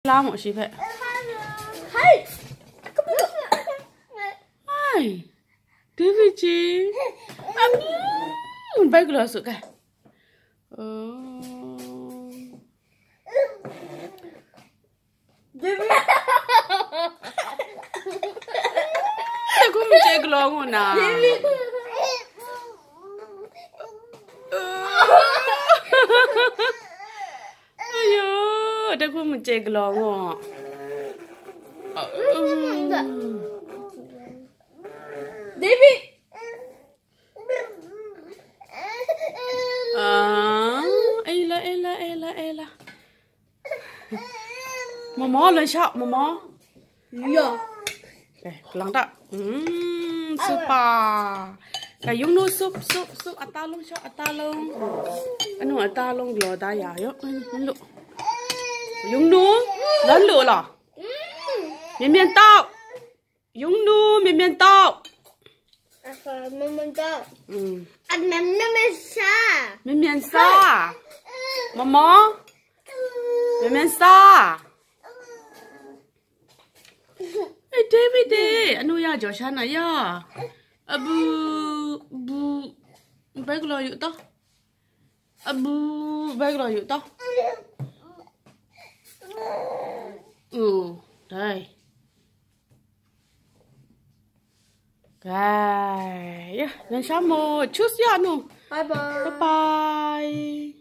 拉我媳妇。Hai. Hai. David ji. Baiklah masuk kan. David. Aku mencari gelongan nak. David. Ayo, aku mencari gelongan. David. Ella. Mama lên shop, mama. Ya. Kelang tak? Super. Kayung nu sup atalong shop atalong. Anu atalong lo ta ya yo. Lu. Yung nu, lớn lửa là. Miên tao. Yung nu miên tao. Miên tao. Anh miên sa. Miên sa. Mama. Miên sa. Hey David, anu ya Joshana ya. Bu baik lo yuk toh. Baik lo yuk toh. Đây. Đây. Lên sáng một chút ya nu. Bye bye. Bye bye.